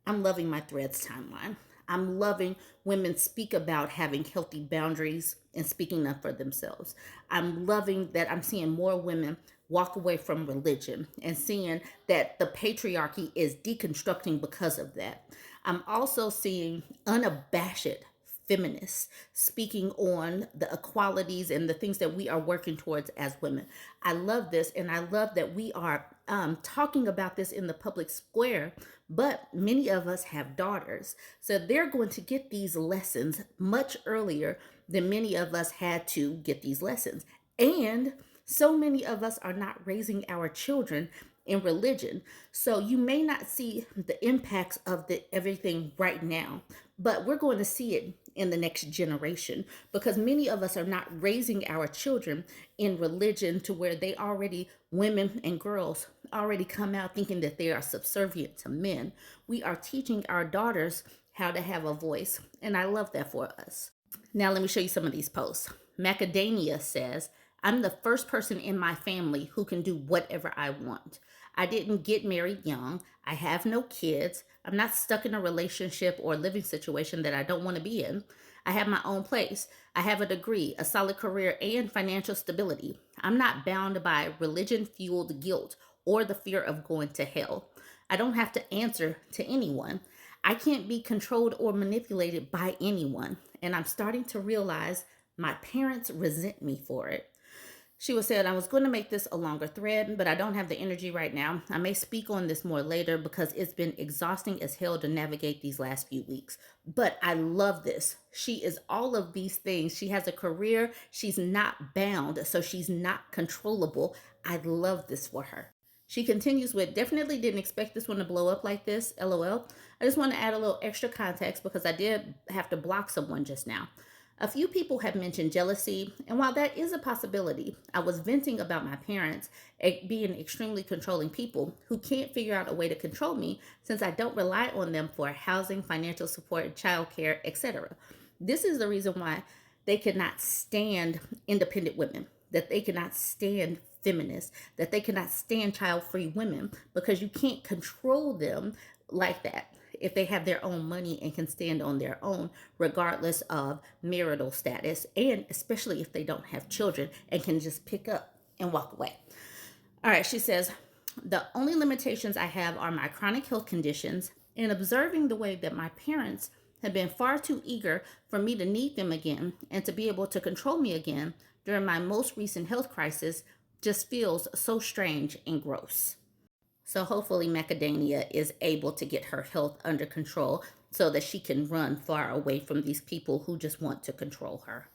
I'm loving my threads timeline. I'm loving women speak about having healthy boundaries and speaking up for themselves. I'm loving that I'm seeing more women walk away from religion and seeing that the patriarchy is deconstructing because of that. I'm also seeing unabashed feminists speaking on the equalities and the things that we are working towards as women. I love this, and I love that we are talking about this in the public square, but many of us have daughters. So they're going to get these lessons much earlier than many of us had to get these lessons. And so many of us are not raising our children in religion. So you may not see the impacts of the everything right now, but we're going to see it in the next generation because many of us are not raising our children in religion to where they already, women and girls, already come out thinking that they are subservient to men. We are teaching our daughters how to have a voice, and I love that for us. Now, let me show you some of these posts. Macadamia says, I'm the first person in my family who can do whatever I want. I didn't get married young. I have no kids. I'm not stuck in a relationship or living situation that I don't want to be in. I have my own place. I have a degree, a solid career, and financial stability. I'm not bound by religion fueled guilt or the fear of going to hell. I don't have to answer to anyone. I can't be controlled or manipulated by anyone. And I'm starting to realize my parents resent me for it. She was said, I was going to make this a longer thread, but I don't have the energy right now. I may speak on this more later because it's been exhausting as hell to navigate these last few weeks. But I love this. She is all of these things. She has a career. She's not bound, so she's not controllable. I love this for her. She continues with, definitely didn't expect this one to blow up like this, LOL. I just want to add a little extra context because I did have to block someone just now. A few people have mentioned jealousy, and while that is a possibility, I was venting about my parents being extremely controlling people who can't figure out a way to control me since I don't rely on them for housing, financial support, childcare, etc. This is the reason why they cannot stand independent women, that they cannot stand feminists, that they cannot stand child-free women, because you can't control them like that if they have their own money and can stand on their own, regardless of marital status, and especially if they don't have children and can just pick up and walk away. All right, she says, the only limitations I have are my chronic health conditions and observing the way that my parents have been far too eager for me to need them again and to be able to control me again during my most recent health crisis just feels so strange and gross. So hopefully Macadamia is able to get her health under control so that she can run far away from these people who just want to control her.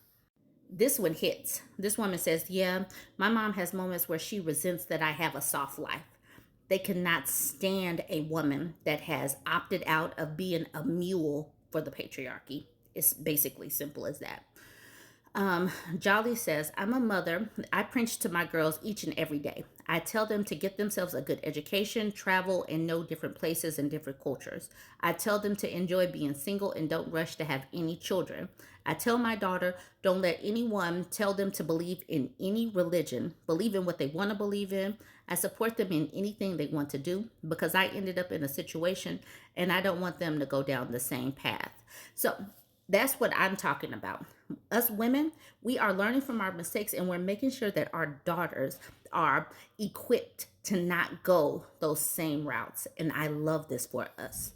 This one hits. This woman says, yeah, my mom has moments where she resents that I have a soft life. They cannot stand a woman that has opted out of being a mule for the patriarchy. It's basically simple as that. Jolly says, I'm a mother. I preach to my girls each and every day. I tell them to get themselves a good education, travel, and know different places and different cultures. I tell them to enjoy being single and don't rush to have any children. I tell my daughter, don't let anyone tell them to believe in any religion. Believe in what they want to believe in. I support them in anything they want to do because I ended up in a situation and I don't want them to go down the same path. So that's what I'm talking about. Us women, we are learning from our mistakes and we're making sure that our daughters are equipped to not go those same routes. And I love this for us.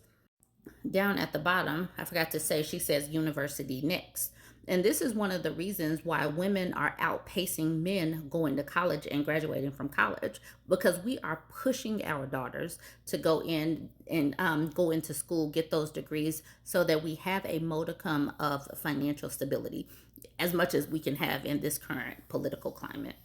Down at the bottom, I forgot to say, she says university next. And this is one of the reasons why women are outpacing men going to college and graduating from college, because we are pushing our daughters to go in and go into school, get those degrees so that we have a modicum of financial stability as much as we can have in this current political climate.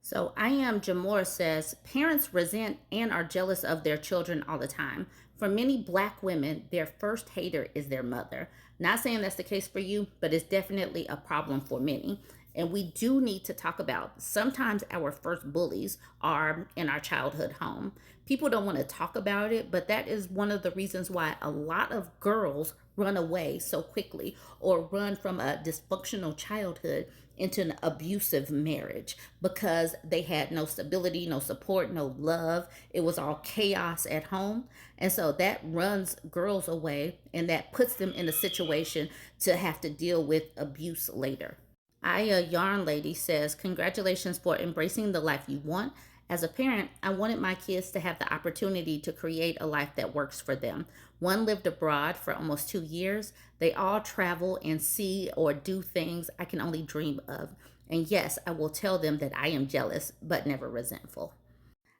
So I am Jamor says, parents resent and are jealous of their children all the time. For many Black women, their first hater is their mother. Not saying that's the case for you, but it's definitely a problem for many. And we do need to talk about sometimes our first bullies are in our childhood home. People don't want to talk about it, but that is one of the reasons why a lot of girls run away so quickly or run from a dysfunctional childhood into an abusive marriage because they had no stability, no support, no love. It was all chaos at home. And so that runs girls away and that puts them in a situation to have to deal with abuse later. Aya Yarn Lady says, congratulations for embracing the life you want. As a parent, I wanted my kids to have the opportunity to create a life that works for them. One lived abroad for almost 2 years. They all travel and see or do things I can only dream of. And yes, I will tell them that I am jealous, but never resentful.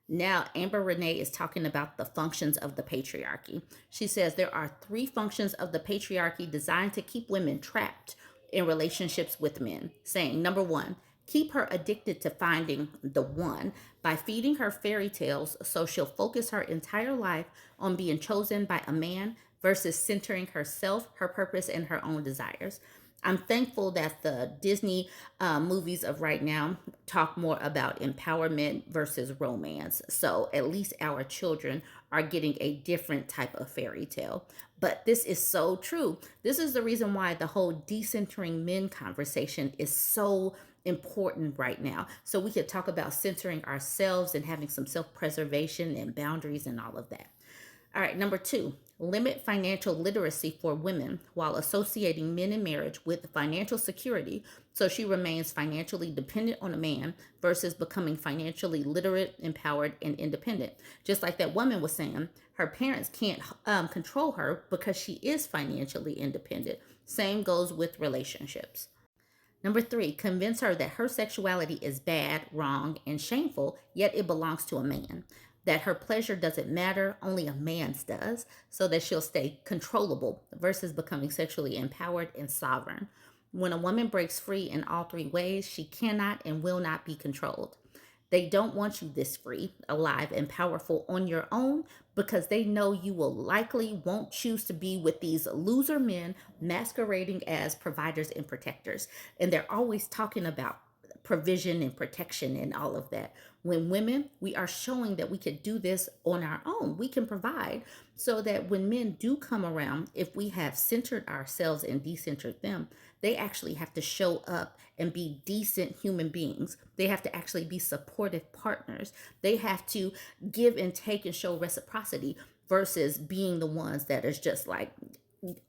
Now, Amber Renee is talking about the functions of the patriarchy. She says there are three functions of the patriarchy designed to keep women trapped in relationships with men, saying, number one, keep her addicted to finding the one by feeding her fairy tales so she'll focus her entire life on being chosen by a man versus centering herself, her purpose, and her own desires. I'm thankful that the Disney movies of right now talk more about empowerment versus romance. So at least our children are getting a different type of fairy tale. But this is so true. This is the reason why the whole decentering men conversation is so important right now. So we could talk about centering ourselves and having some self preservation and boundaries and all of that. All right, number two, limit financial literacy for women while associating men in marriage with financial security so she remains financially dependent on a man versus becoming financially literate, empowered, and independent. Just like that woman was saying, her parents can't control her because she is financially independent. Same goes with relationships. Number three, convince her that her sexuality is bad, wrong, and shameful, yet it belongs to a man. That her pleasure doesn't matter, only a man's does, so that she'll stay controllable versus becoming sexually empowered and sovereign. When a woman breaks free in all three ways, she cannot and will not be controlled. They don't want you this free, alive, and powerful on your own because they know you will likely won't choose to be with these loser men masquerading as providers and protectors. And they're always talking about provision and protection and all of that. When women, we are showing that we can do this on our own. We can provide so that when men do come around, if we have centered ourselves and decentered them, they actually have to show up and be decent human beings. They have to actually be supportive partners. They have to give and take and show reciprocity versus being the ones that is just like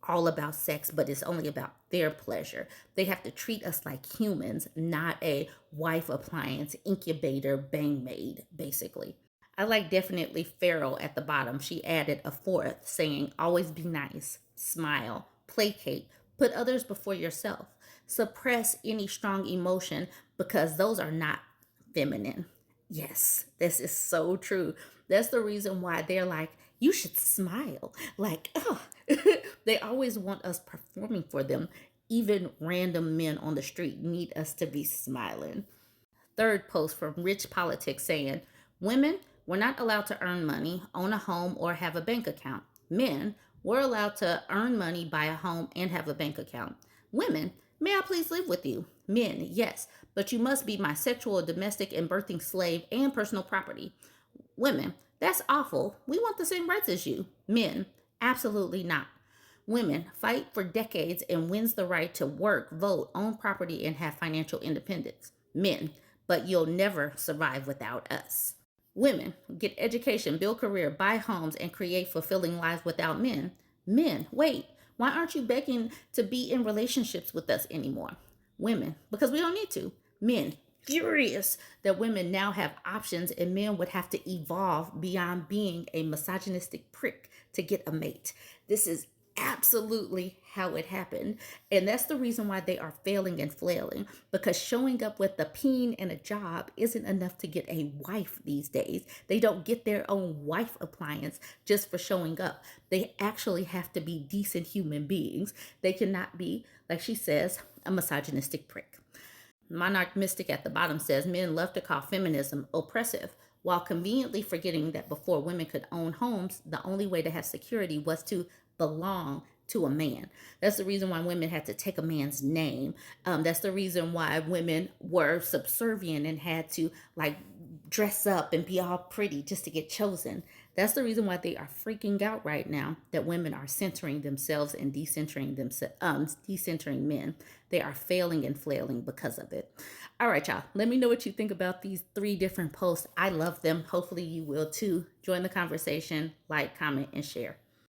all about sex, but it's only about their pleasure. They have to treat us like humans, not a wife appliance, incubator, bang maid, basically. I like definitely Farrell at the bottom. She added a fourth saying, always be nice, smile, placate, put others before yourself, suppress any strong emotion because those are not feminine. Yes, this is so true. That's the reason why they're like, you should smile. Like, oh, they always want us performing for them. Even random men on the street need us to be smiling. Third post from Rich Politics saying, women, we're not allowed to earn money, own a home, or have a bank account. Men, we're allowed to earn money, buy a home, and have a bank account. Women, may I please live with you? Men, yes, but you must be my sexual, domestic, and birthing slave and personal property. Women, that's awful. We want the same rights as you. Men, absolutely not. Women, fight for decades and wins the right to work, vote, own property, and have financial independence. Men, but you'll never survive without us. Women, get education, build career, buy homes, and create fulfilling lives without men. Men, wait, why aren't you begging to be in relationships with us anymore? Women, because we don't need to. Men, furious that women now have options and men would have to evolve beyond being a misogynistic prick to get a mate. This is absolutely how it happened. And that's the reason why they are failing and flailing, because showing up with a peen and a job isn't enough to get a wife these days. They don't get their own wife appliance just for showing up. They actually have to be decent human beings. They cannot be, like she says, a misogynistic prick. Monarch Mystic at the bottom says men love to call feminism oppressive, while conveniently forgetting that before women could own homes, the only way to have security was to belong to a man. That's the reason why women had to take a man's name. That's the reason why women were subservient and had to like dress up and be all pretty just to get chosen. That's the reason why they are freaking out right now that women are centering themselves and decentering themselves, decentering men. They are failing and flailing because of it. All right, y'all. Let me know what you think about these 3 different posts. I love them. Hopefully you will too. Join the conversation, like, comment, and share.